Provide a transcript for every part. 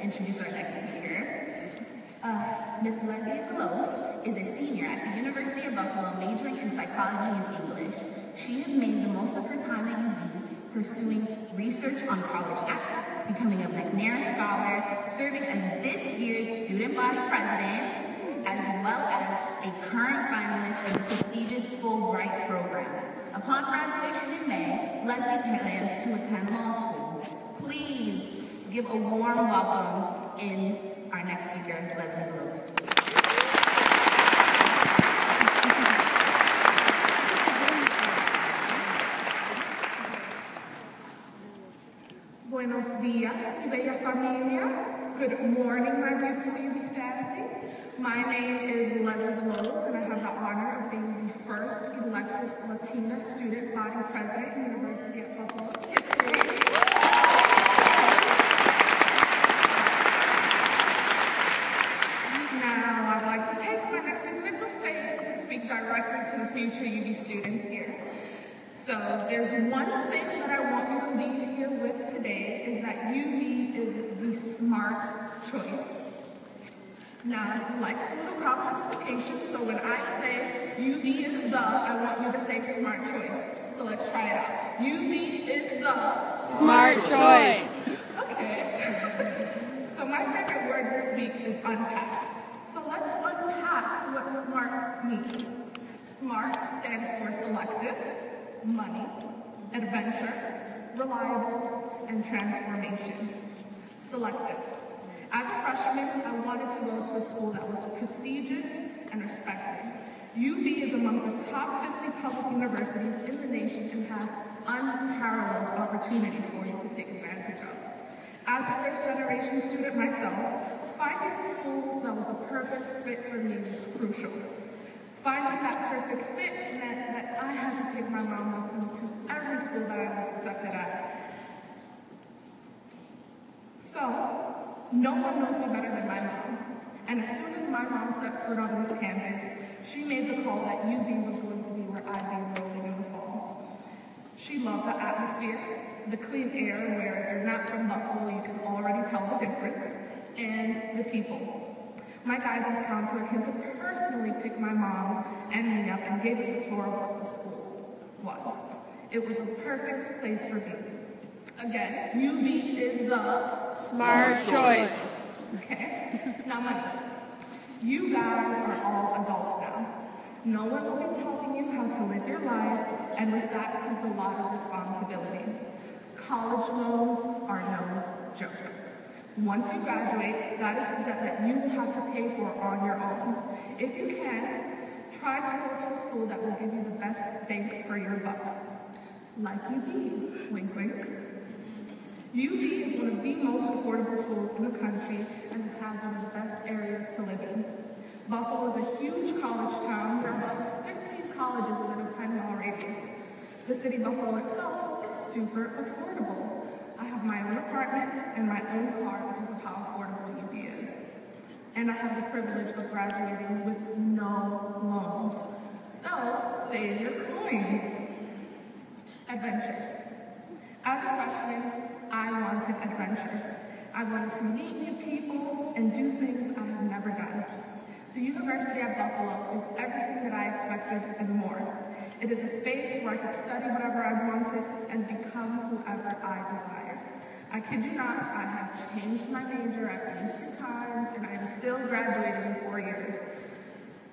introduce our next speaker. Ms. Leslie Veloz is a senior at the University of Buffalo, majoring in psychology and English. She has made the most of her time at UB, pursuing research on college access, becoming a McNair Scholar, serving as this year's student body president, as well as a current finalist for the prestigious Fulbright program. Upon graduation in May, Leslie plans to attend law school. Please give a warm welcome in our next speaker, Leslie Veloz. Buenos dias, mi bella familia. Good morning, my beautiful UB family. My name is Leslie Veloz, and I have the honor of being the first elected Latina student body president in the University of Buffalo's history. Now, I'd like to take my next few minutes of fame to speak directly to the future UB students here. So there's one thing that I want you to leave here with today, is that UB is the smart choice. Now, I like a little crowd participation, so when I say UB is the, I want you to say smart choice. So let's try it out. UB is the smart choice. Okay. So my favorite word this week is unpack. So let's unpack what SMART means. SMART stands for selective, money, adventure, reliable, and transformation. Selective. As a freshman, I wanted to go to a school that was prestigious and respected. UB is among the top 50 public universities in the nation and has unparalleled opportunities for you to take advantage of. As a first-generation student myself, finding a school that was the perfect fit for me was crucial. Finding that perfect fit meant that I had to take my mom with me to every school that I was accepted at. So, no one knows me better than my mom. And as soon as my mom stepped foot on this campus, she made the call that UB was going to be where I'd be enrolling in the fall. She loved the atmosphere, the clean air where if you're not from Buffalo, you can already tell the difference, and the people. My guidance counselor came to personally pick my mom and me up and gave us a tour of what the school was. It was a perfect place for me. Again, UB is the smart choice. Okay, now money. You guys are all adults now. No one will be telling you how to live your life, and with that comes a lot of responsibility. College loans are no joke. Once you graduate, that is the debt that you will have to pay for on your own. If you can, try to go to a school that will give you the best bang for your buck. Like UB, wink wink. UB is one of the most affordable schools in the country, and it has one of the best areas to live in. Buffalo is a huge college town. There are about 15 colleges within a 10-mile radius. The city of Buffalo itself is super affordable. I have my own apartment and my own car because of how affordable UB is. And I have the privilege of graduating with no loans. So, save your coins. Adventure. As a freshman, I wanted adventure. I wanted to meet new people and do things I had never done. The University of Buffalo is everything that I expected and more. It is a space where I could study whatever I wanted and become whoever I desired. I kid you not, I have changed my major at least 3 times, and I am still graduating in 4 years.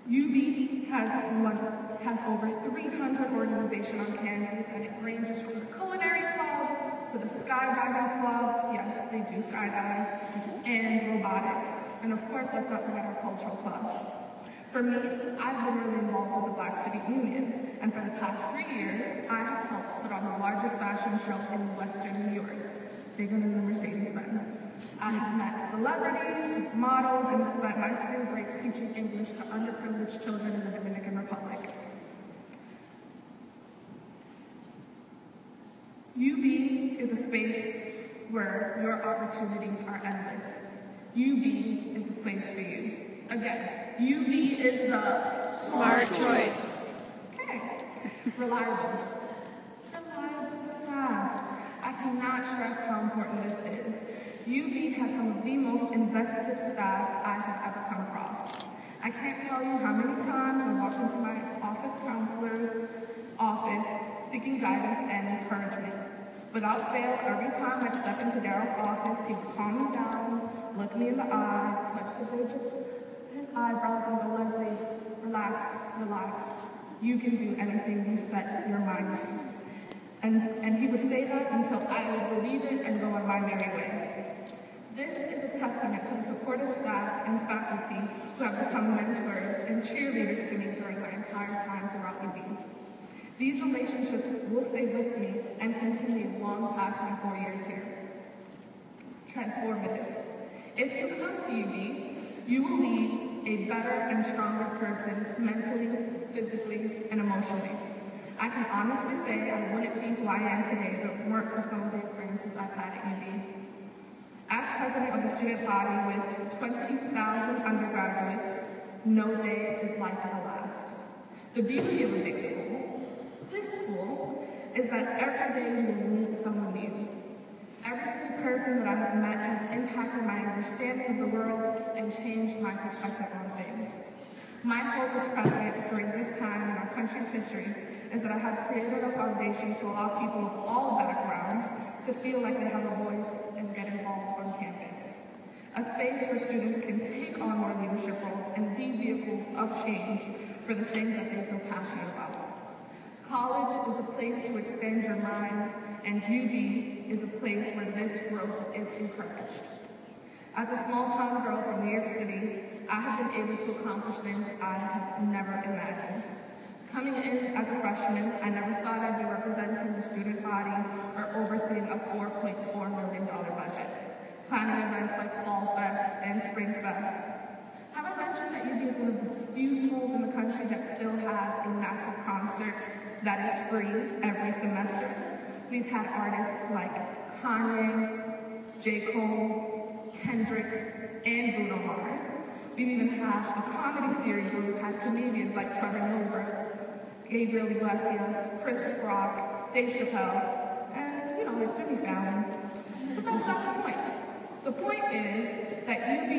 UB has over 300 organizations on campus, and it ranges from the culinary club to the skydiving club, yes, they do skydive, and robotics. And of course, let's not forget our cultural clubs. For me, I've been really involved with the Black Student Union, and for the past 3 years, I have helped put on the largest fashion show in Western New York, bigger than the Mercedes-Benz. I have met celebrities, modeled, and spent my spring breaks teaching English to underprivileged children in the Dominican Republic. UB is a space where your opportunities are endless. UB is the place for you. Again, UB is the smart choice. Okay. Reliable. Reliable staff. I cannot stress how important this is. UB has some of the most invested staff I have ever come across. I can't tell you how many times I walked into my office counselor's office seeking guidance and encouragement. Without fail, every time I'd step into Daryl's office, he would calm me down, look me in the eye, touch the bridge of his eyebrows, and go, "Leslie, relax, relax. You can do anything you set your mind to." And he would say that until I would believe it and go on my merry way. This is a testament to the supportive staff and faculty who have become mentors and cheerleaders to me during my entire time throughout UB. These relationships will stay with me and continue long past my 4 years here. Transformative. If you come to UB, you will leave a better and stronger person mentally, physically, and emotionally. I can honestly say I wouldn't be who I am today if it weren't for some of the experiences I've had at UB. As president of the student body with 20,000 undergraduates, no day is like the last. The beauty of a big school, this school, is that every day you will meet someone new. Every single person that I have met has impacted my understanding of the world and changed my perspective on things. My hope as president during this time in our country's history is that I have created a foundation to allow people of all backgrounds to feel like they have a voice and get involved on campus. A space where students can take on more leadership roles and be vehicles of change for the things that they feel passionate about. College is a place to expand your mind, and UB is a place where this growth is encouraged. As a small-town girl from New York City, I have been able to accomplish things I have never imagined. Coming in as a freshman, I never thought I'd be representing the student body or overseeing a $4.4 million budget, planning events like Fall Fest and Spring Fest. Have I mentioned that UB is one of the few schools in the country that still has a massive concert that is free every semester? We've had artists like Kanye, J. Cole, Kendrick, and Bruno Mars. We've even had a comedy series where we've had comedians like Trevor Noah, Gabriel Iglesias, Chris Rock, Dave Chappelle, and, like Jimmy Fallon. But that's not the point. The point is that at UB,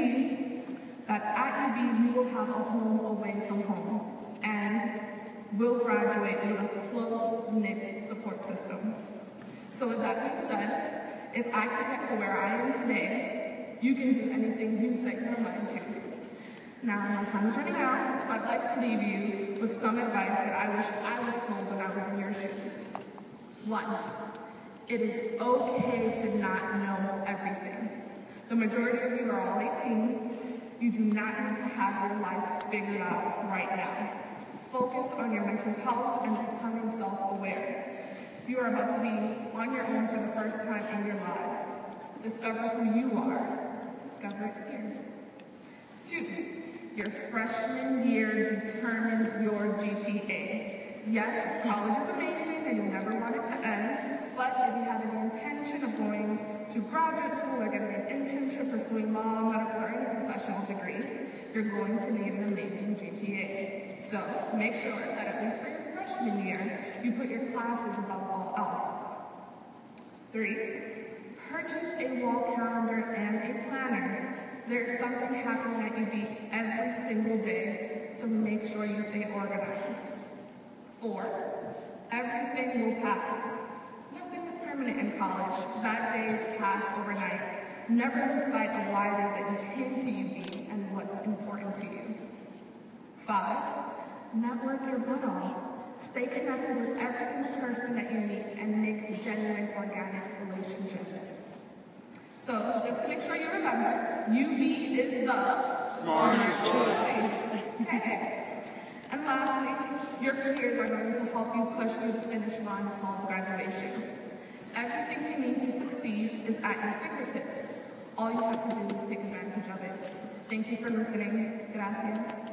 you will have a home away from home, and will graduate with a close-knit support system. So with that being said, if I could get to where I am today, you can do anything you set your mind to. Now, my time is running out, so I'd like to leave you with some advice that I wish I was told when I was in your shoes. 1, it is okay to not know everything. The majority of you are all 18. You do not need to have your life figured out right now. Focus on your mental health and becoming self-aware. You are about to be on your own for the first time in your lives. Discover who you are. Discover it here. 2, your freshman year determines your GPA. Yes, college is amazing and you'll never want it to end, but if you have any intention of going to graduate school or getting an internship, pursuing law, medical, or any professional degree, you're going to need an amazing GPA. So make sure that at least for your freshman year, you put your classes above all else. 3, purchase a wall calendar and a planner. There's something happening at UB every single day, so make sure you stay organized. 4, everything will pass. Nothing is permanent in college. Bad days pass overnight. Never lose sight of why it is that you came to UB and what's important to you. 5, network your butt off. Stay connected with every single person that you meet and make genuine, organic relationships. So, just to make sure you remember, UB is the smartest choice. Okay. And lastly, your peers are going to help you push through the finish line of college graduation. Everything you need to succeed is at your fingertips. All you have to do is take advantage of it. Thank you for listening. Gracias.